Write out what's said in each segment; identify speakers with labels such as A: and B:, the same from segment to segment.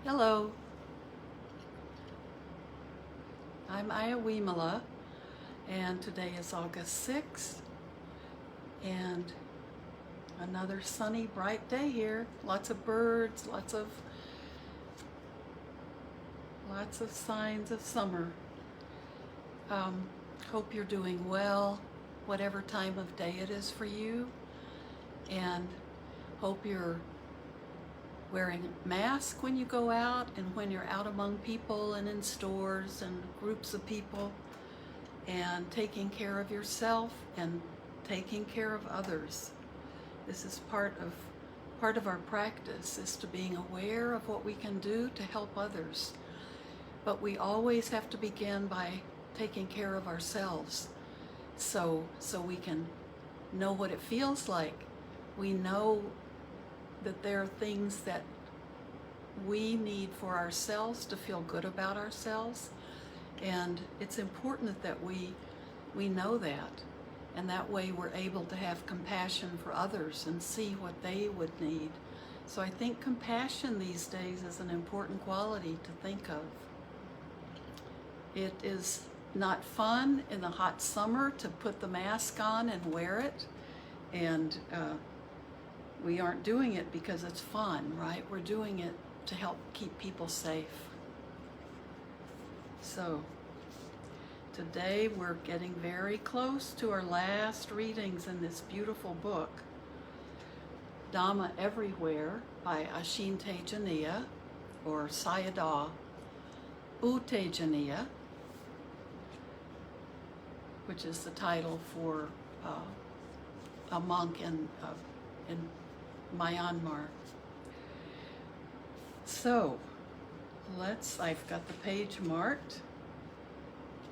A: Hello, I'm Ayya Vimala, and today is August 6th, and another sunny, bright day here. Lots of birds, lots of signs of summer. Hope you're doing well, whatever time of day it is for you, and hope you're wearing a mask when you go out and when you're out among people and in stores and groups of people, and taking care of yourself and taking care of others. This is part of our practice, is to being aware of what we can do to help others. But we always have to begin by taking care of ourselves, so we can know what it feels like. We know that there are things that we need for ourselves to feel good about ourselves, and it's important that we know that, and that way we're able to have compassion for others and see what they would need. So I think compassion these days is an important quality to think of. It is not fun in the hot summer to put the mask on and wear it, and we aren't doing it because it's fun, right? We're doing it to help keep people safe. So today we're getting very close to our last readings in this beautiful book, Dhamma Everywhere by Ashin Tejaniya, or Sayadaw U Tejaniya, which is the title for a monk in Myanmar. So I've got the page marked,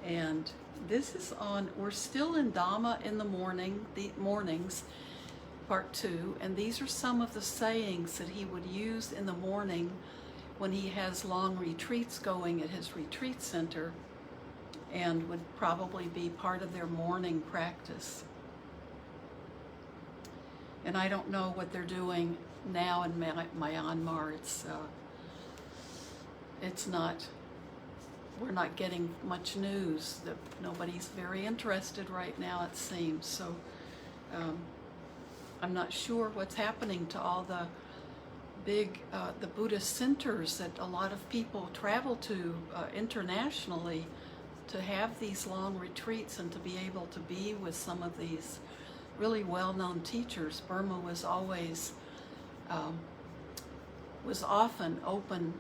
A: and this is we're still in Dhamma in the mornings, part 2, and these are some of the sayings that he would use in the morning when he has long retreats going at his retreat center, and would probably be part of their morning practice. And I don't know what they're doing now in Myanmar. We're not getting much news. That nobody's very interested right now, it seems. So I'm not sure what's happening to all the the Buddhist centers that a lot of people travel to internationally to have these long retreats and to be able to be with some of these really well-known teachers. Burma was often open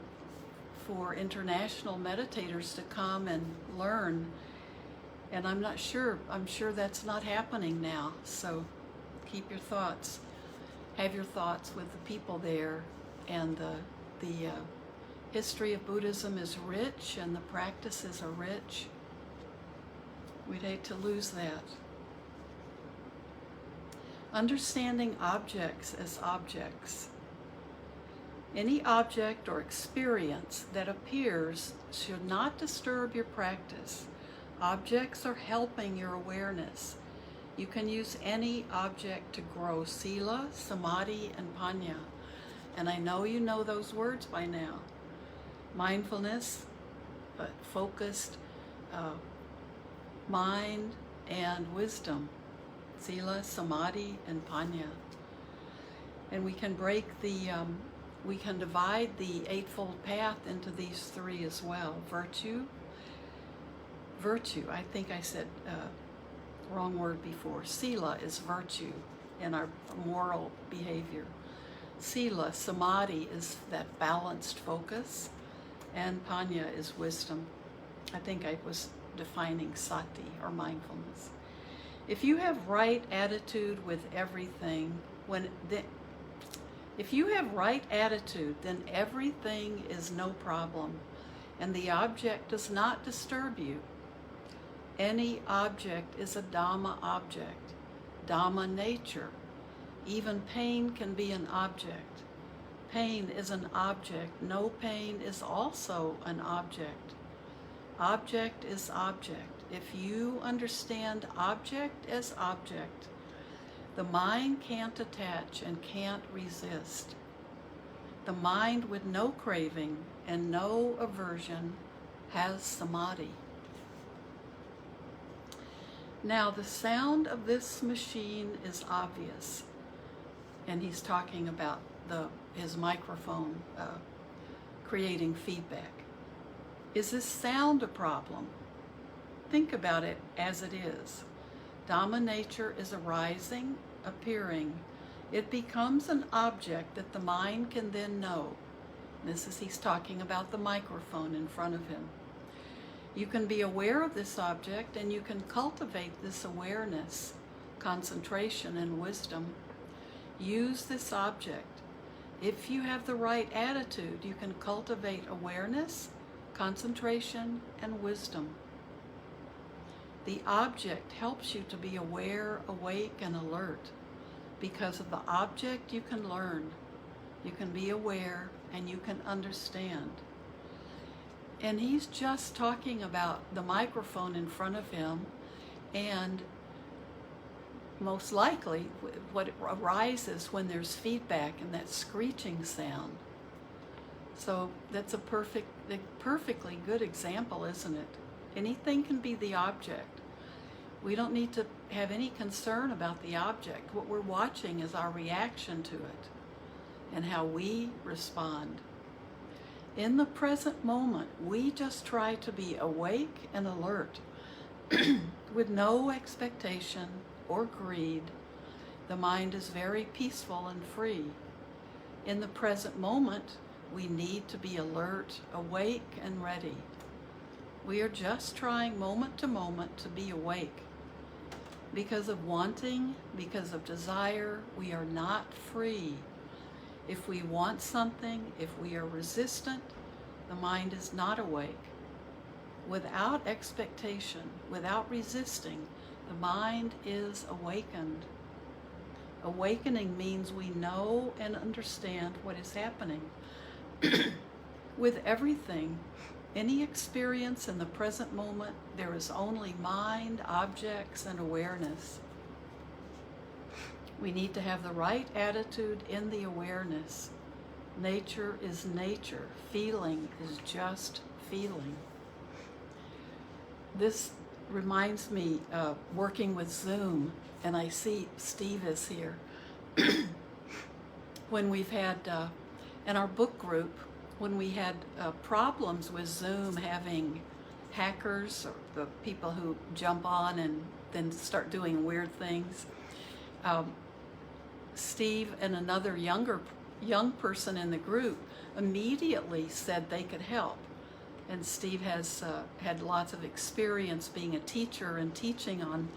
A: for international meditators to come and learn, and I'm sure that's not happening now. So have your thoughts with the people there, and the history of Buddhism is rich and the practices are rich. We'd hate to lose that. Understanding objects as objects. Any object or experience that appears should not disturb your practice. Objects are helping your awareness. You can use any object to grow sila, samadhi, and panya. And I know you know those words by now. Mindfulness, focused mind, and wisdom. Sila, samadhi, and panya. And we can we can divide the Eightfold Path into these 3 as well. Virtue, I think I said wrong word before. Sila is virtue in our moral behavior. Sila, samadhi, is that balanced focus, and panya is wisdom. I think I was defining sati, or mindfulness. If you have right attitude with everything, if you have right attitude, then everything is no problem, and the object does not disturb you. Any object is a Dhamma object, Dhamma nature. Even pain can be an object. Pain is an object. No pain is also an object. Object is object. If you understand object as object, the mind can't attach and can't resist. The mind with no craving and no aversion has samadhi. Now, the sound of this machine is obvious, and he's talking about his microphone creating feedback. Is this sound a problem? Think about it as it is. Dhamma nature is arising, appearing. It becomes an object that the mind can then know. He's talking about the microphone in front of him. You can be aware of this object and you can cultivate this awareness, concentration, and wisdom. Use this object. If you have the right attitude, you can cultivate awareness, concentration, and wisdom. The object helps you to be aware, awake, and alert. Because of the object, you can learn. You can be aware, and you can understand. And he's just talking about the microphone in front of him, and most likely what arises when there's feedback and that screeching sound. So that's a perfectly good example, isn't it? Anything can be the object. We don't need to have any concern about the object. What we're watching is our reaction to it and how we respond. In the present moment, we just try to be awake and alert with no expectation or greed. The mind is very peaceful and free. In the present moment, we need to be alert, awake, and ready. We are just trying moment to moment to be awake. Because of wanting, because of desire, we are not free. If we want something, if we are resistant, the mind is not awake. Without expectation, without resisting, the mind is awakened. Awakening means we know and understand what is happening. With everything, any experience in the present moment, there is only mind, objects, and awareness. We need to have the right attitude in the awareness. Nature is nature. Feeling is just feeling. This reminds me of working with Zoom, and I see Steve is here. When we've had, in our book group, when we had problems with Zoom having hackers or the people who jump on and then start doing weird things, Steve and another young person in the group immediately said they could help. And Steve has had lots of experience being a teacher and teaching on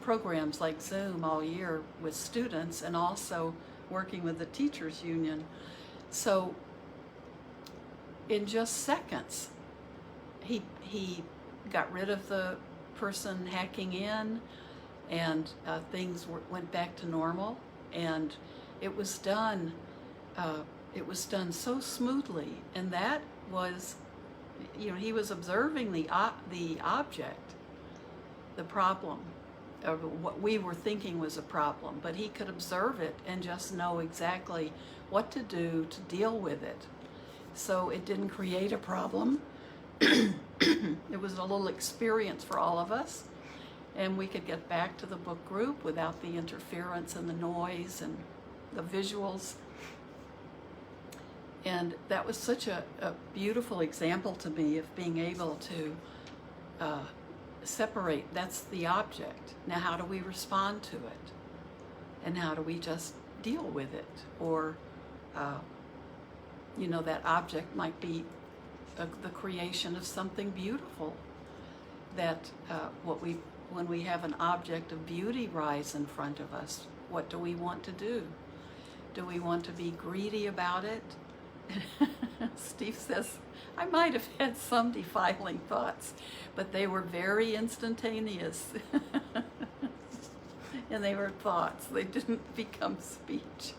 A: programs like Zoom all year with students, and also working with the teachers union. So in just seconds, he got rid of the person hacking in, and things went back to normal, and it was done so smoothly. And that was, he was observing the object, the problem, of what we were thinking was a problem, but he could observe it and just know exactly what to do to deal with it. So it didn't create a problem. It was a little experience for all of us, and we could get back to the book group without the interference and the noise and the visuals. And that was such a beautiful example to me of being able to separate. That's the object. Now, how do we respond to it? And how do we just deal with it? Or, that object might be the creation of something beautiful. That when we have an object of beauty rise in front of us, what do we want to do? Do we want to be greedy about it? Steve says, I might have had some defiling thoughts, but they were very instantaneous. And they were thoughts. They didn't become speech.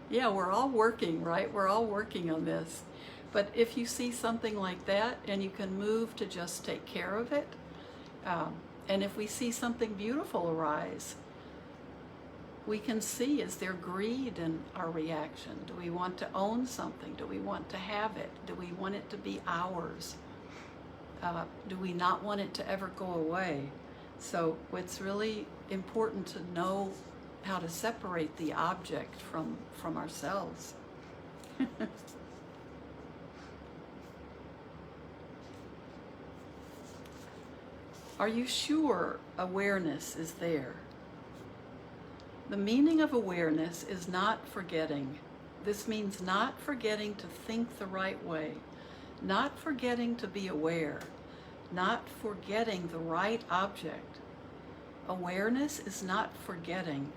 A: Yeah, we're all working, right? We're all working on this. But if you see something like that and you can move to just take care of it, and if we see something beautiful arise, we can see, is there greed in our reaction? Do we want to own something? Do we want to have it? Do we want it to be ours? Do we not want it to ever go away? So it's really important to know how to separate the object from ourselves. Are you sure awareness is there? The meaning of awareness is not forgetting. This means not forgetting to think the right way, not forgetting to be aware, not forgetting the right object. Awareness is not forgetting.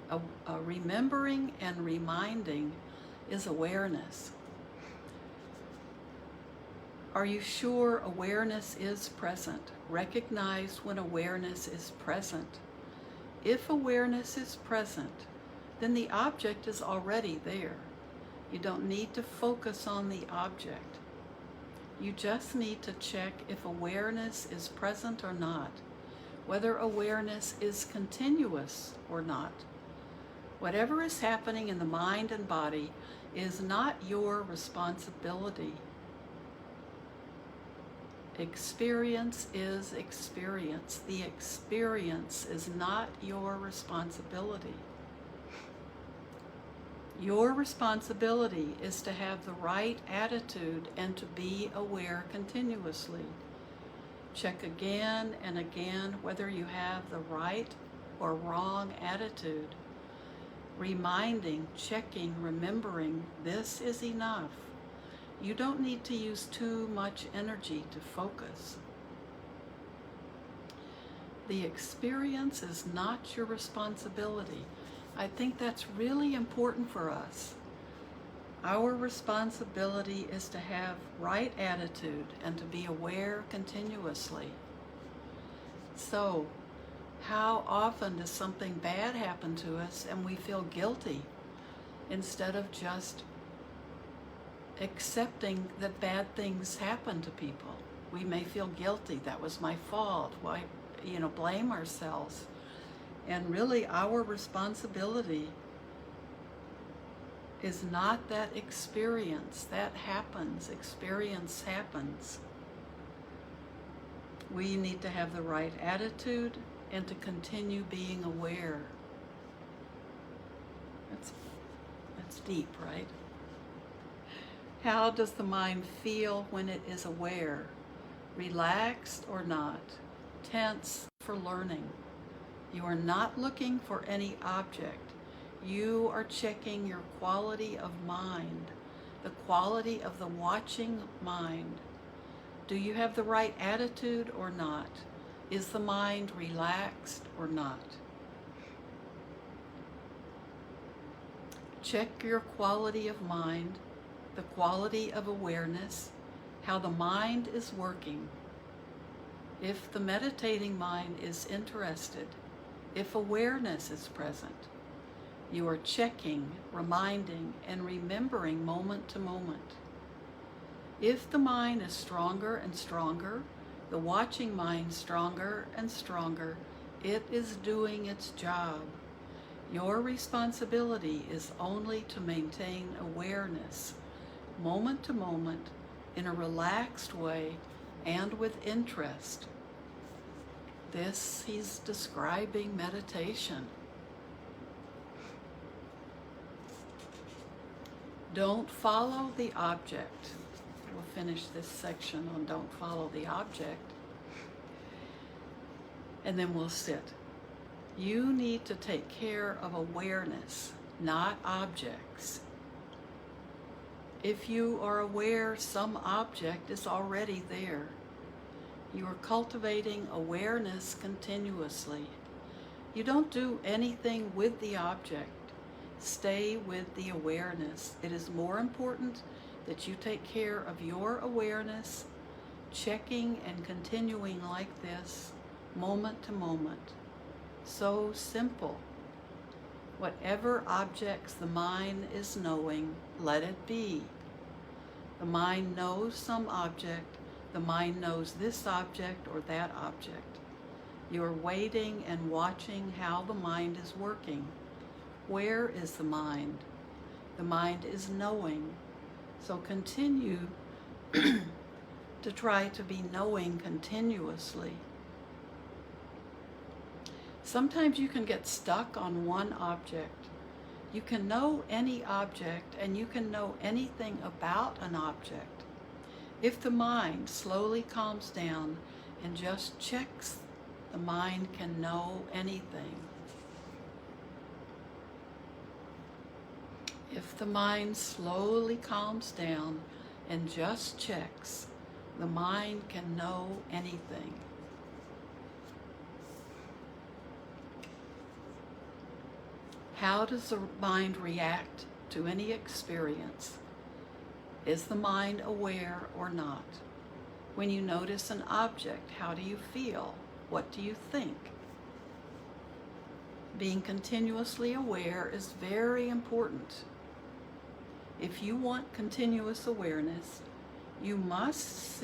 A: Remembering and reminding is awareness. Are you sure awareness is present? Recognize when awareness is present. If awareness is present, then the object is already there. You don't need to focus on the object. You just need to check if awareness is present or not, whether awareness is continuous or not. Whatever is happening in the mind and body is not your responsibility. Experience is experience. The experience is not your responsibility. Your responsibility is to have the right attitude and to be aware continuously. Check again and again whether you have the right or wrong attitude. Reminding, checking, remembering, this is enough. You don't need to use too much energy to focus. The experience is not your responsibility. I think that's really important for us. Our responsibility is to have right attitude and to be aware continuously. So, how often does something bad happen to us and we feel guilty instead of just accepting that bad things happen to people? We may feel guilty. That was my fault. Why, blame ourselves. And really, our responsibility is not that experience. That happens. Experience happens. We need to have the right attitude and to continue being aware. That's deep, right? How does the mind feel when it is aware? Relaxed or not? Tense for learning. You are not looking for any object. You are checking your quality of mind, the quality of the watching mind. Do you have the right attitude or not? Is the mind relaxed or not? Check your quality of mind, the quality of awareness, how the mind is working. If the meditating mind is interested, if awareness is present, you are checking, reminding, and remembering moment to moment. If the mind is stronger and stronger, the watching mind stronger and stronger, it is doing its job. Your responsibility is only to maintain awareness, moment to moment, in a relaxed way and with interest. This, he's describing meditation. Don't follow the object. We'll finish this section on don't follow the object. And then we'll sit. You need to take care of awareness, not objects. If you are aware some object is already there, you are cultivating awareness continuously. You don't do anything with the object. Stay with the awareness. It is more important that you take care of your awareness, checking and continuing like this, moment to moment. So simple. Whatever objects the mind is knowing, let it be. The mind knows some object. The mind knows this object or that object. You are waiting and watching how the mind is working. Where is the mind? The mind is knowing. So continue to try to be knowing continuously. Sometimes you can get stuck on one object. You can know any object and you can know anything about an object. If the mind slowly calms down and just checks, the mind can know anything. If the mind slowly calms down and just checks, the mind can know anything. How does the mind react to any experience? Is the mind aware or not? When you notice an object, how do you feel? What do you think? Being continuously aware is very important. If you want continuous awareness, you must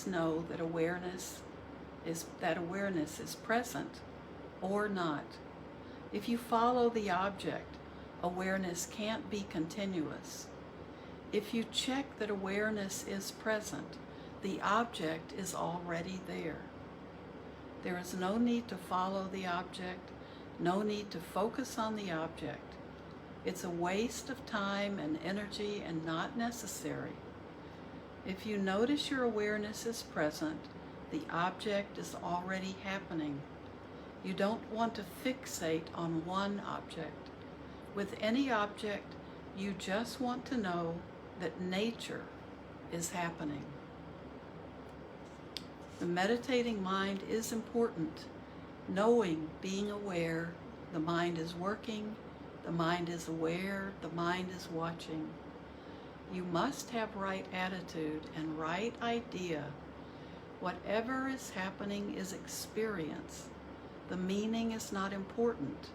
A: know that awareness is present or not. If you follow the object, awareness can't be continuous. If you check that awareness is present, the object is already there. There is no need to follow the object, no need to focus on the object. It's a waste of time and energy and not necessary. If you notice your awareness is present, the object is already happening. You don't want to fixate on one object. With any object, you just want to know that nature is happening. The meditating mind is important. Knowing, being aware, the mind is working, the mind is aware, the mind is watching. You must have right attitude and right idea. Whatever is happening is experience. The meaning is not important.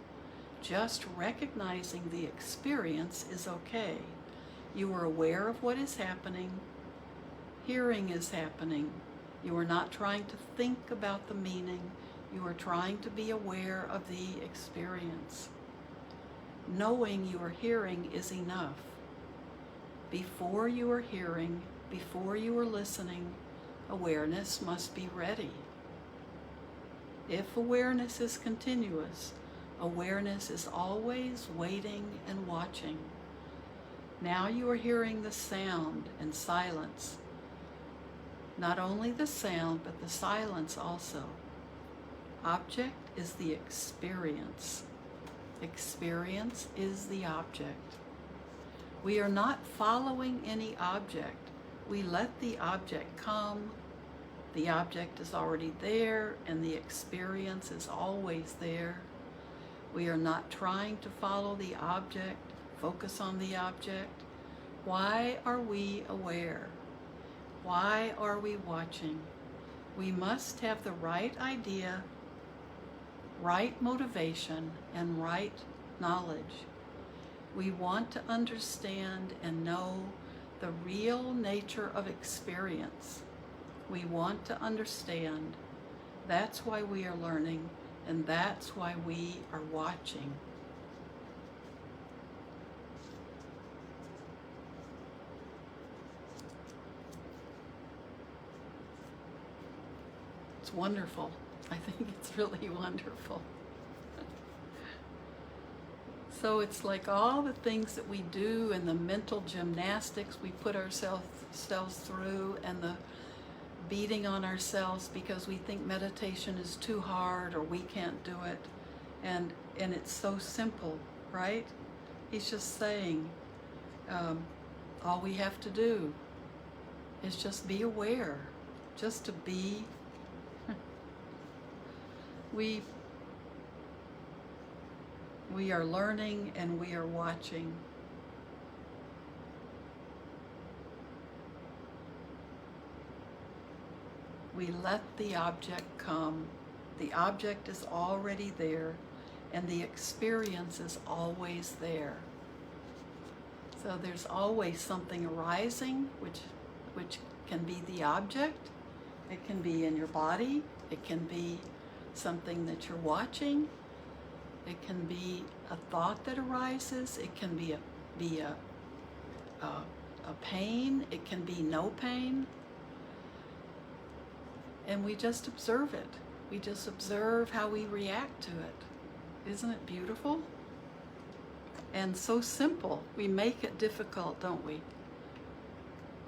A: Just recognizing the experience is okay. You are aware of what is happening. Hearing is happening. You are not trying to think about the meaning. You are trying to be aware of the experience. Knowing you are hearing is enough. Before you are hearing, before you are listening, awareness must be ready. If awareness is continuous, awareness is always waiting and watching. Now you are hearing the sound and silence. Not only the sound, but the silence also. Object is the experience. Experience is the object. We are not following any object. We let the object come. The object is already there, and the experience is always there. We are not trying to follow the object, focus on the object. Why are we aware? Why are we watching? We must have the right idea, right motivation, and right knowledge. We want to understand and know the real nature of experience. We want to understand. That's why we are learning, and that's why we are watching. It's wonderful. I think it's really wonderful. So it's like all the things that we do and the mental gymnastics we put ourselves through, and the beating on ourselves because we think meditation is too hard or we can't do it. And it's so simple, right? He's just saying, all we have to do is just be aware, just to be. We are learning and we are watching. We let the object come. The object is already there, and the experience is always there. So there's always something arising, which can be the object. It can be in your body. It can be something that you're watching. It can be a thought that arises. It can be a pain. It can be no pain. And we just observe it. We just observe how we react to it. Isn't it beautiful? And so simple. We make it difficult, don't we?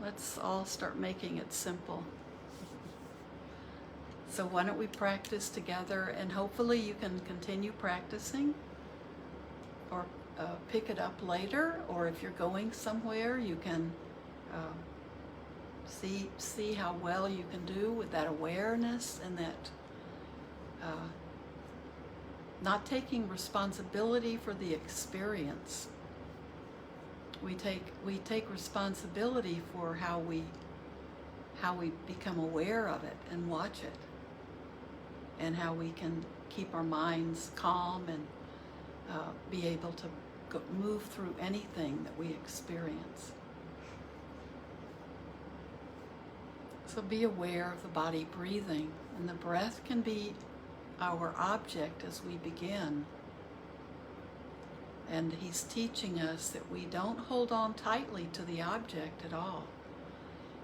A: Let's all start making it simple. So why don't we practice together, and hopefully you can continue practicing or pick it up later, or if you're going somewhere, you can see how well you can do with that awareness and that not taking responsibility for the experience. We take responsibility for how we become aware of it and watch it, and how we can keep our minds calm and be able to move through anything that we experience. So be aware of the body breathing, and the breath can be our object as we begin. And he's teaching us that we don't hold on tightly to the object at all.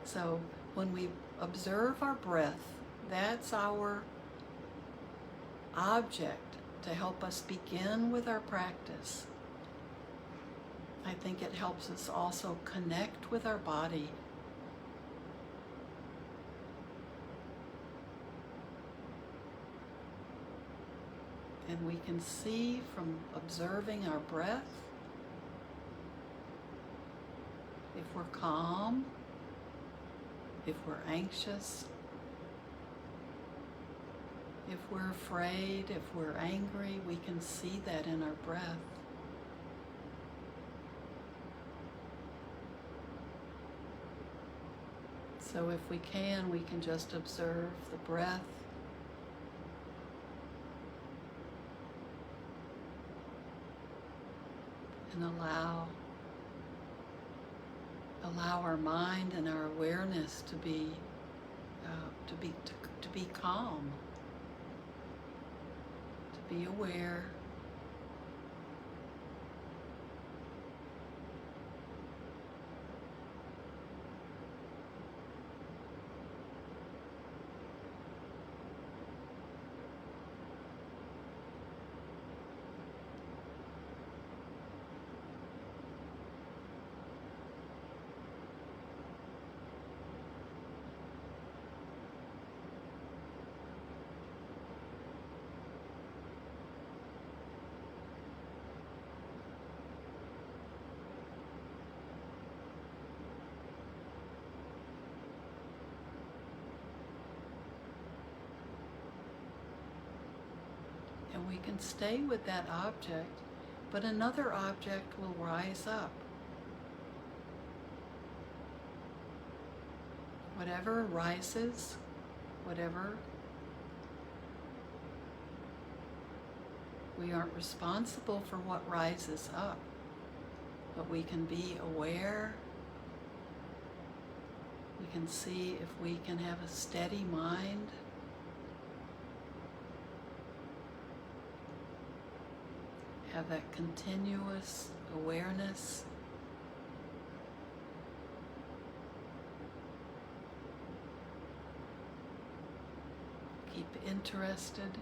A: So when we observe our breath, that's our object to help us begin with our practice. I think it helps us also connect with our body. And we can see from observing our breath if we're calm, if we're anxious, if we're afraid, if we're angry. We can see that in our breath. So if we can just observe the breath. And allow our mind and our awareness to be calm, to be aware. And we can stay with that object, but another object will rise up. Whatever arises, we aren't responsible for what rises up, but we can be aware. We can see if we can have a steady mind. Have that continuous awareness. Keep interested.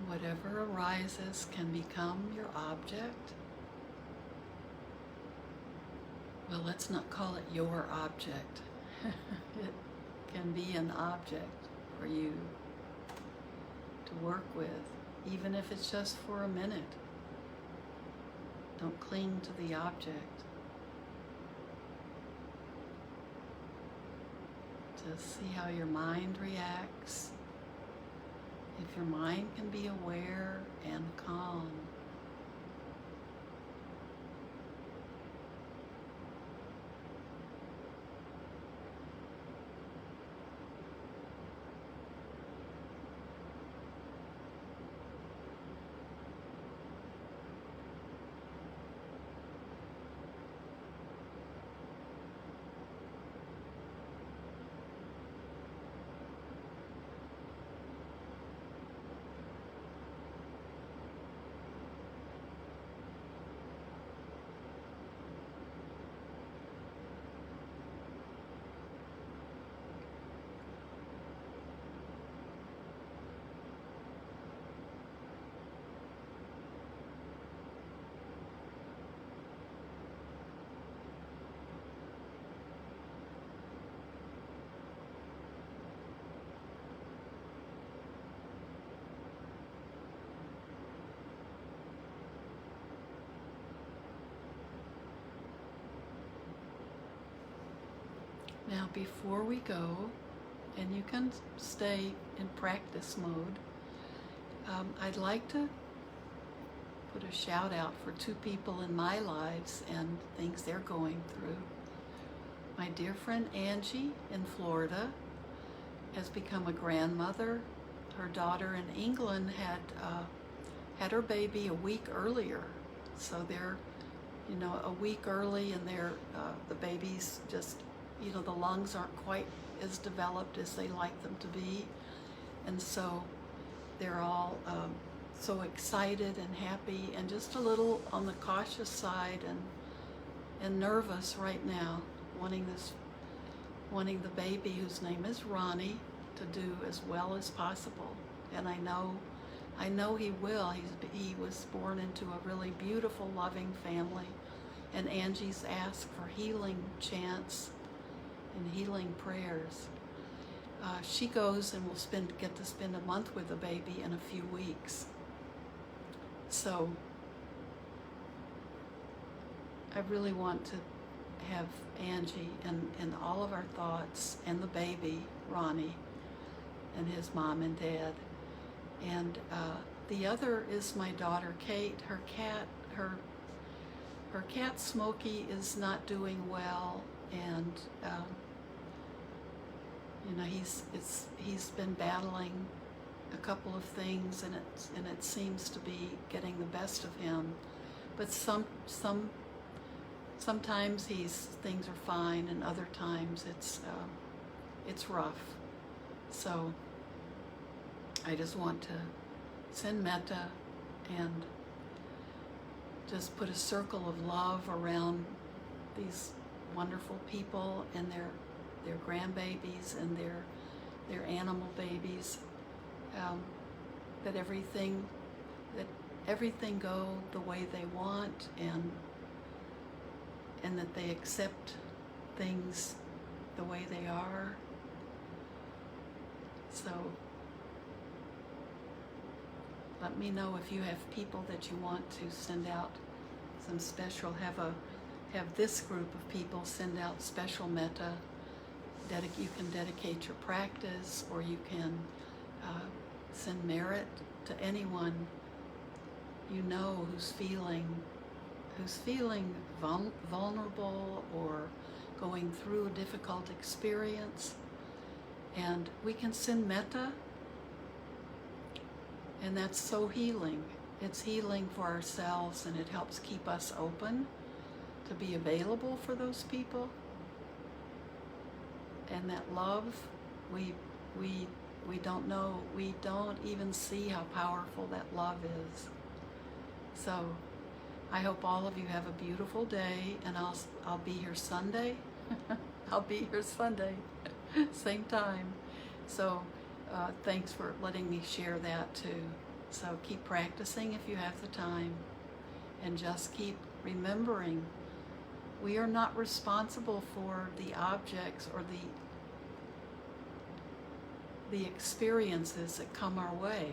A: Whatever arises can become your object. Well, let's not call it your object. It can be an object for you to work with, even if it's just for a minute. Don't cling to the object. Just see how your mind reacts. If your mind can be aware and calm. Now, before we go, and you can stay in practice mode, I'd like to put a shout out for two people in my lives and things they're going through. My dear friend Angie in Florida has become a grandmother. Her daughter in England had her baby a week earlier, so they're a week early, and the baby's just the lungs aren't quite as developed as they like them to be, and so they're all so excited and happy, and just a little on the cautious side and nervous right now, wanting the baby, whose name is Ronnie, to do as well as possible. And I know he will. He was born into a really beautiful, loving family, and Angie's asked for healing chants and healing prayers. She goes and will get to spend a month with the baby in a few weeks. So I really want to have Angie and all of our thoughts, and the baby, Ronnie, and his mom and dad. And the other is my daughter Kate. Her cat Smokey is not doing well, and he's been battling a couple of things, and it seems to be getting the best of him. But sometimes things are fine, and other times it's rough. So I just want to send metta and just put a circle of love around these wonderful people and their grandbabies and their animal babies, that everything go the way they want, and that they accept things the way they are. So let me know if you have people that you want to send out some special, have this group of people send out special metta. You can dedicate your practice, or you can send merit to anyone who's feeling vulnerable or going through a difficult experience. And we can send metta, and that's so healing. It's healing for ourselves, and it helps keep us open to be available for those people. And that love, we don't know, we don't even see how powerful that love is. So I hope all of you have a beautiful day, and I'll be here Sunday. I'll be here Sunday, same time. So thanks for letting me share that too. So keep practicing if you have the time, and just keep remembering we are not responsible for the objects or the experiences that come our way,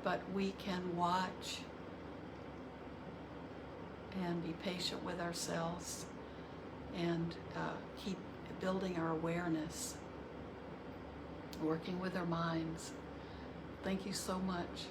A: but we can watch and be patient with ourselves and keep building our awareness, working with our minds. Thank you so much.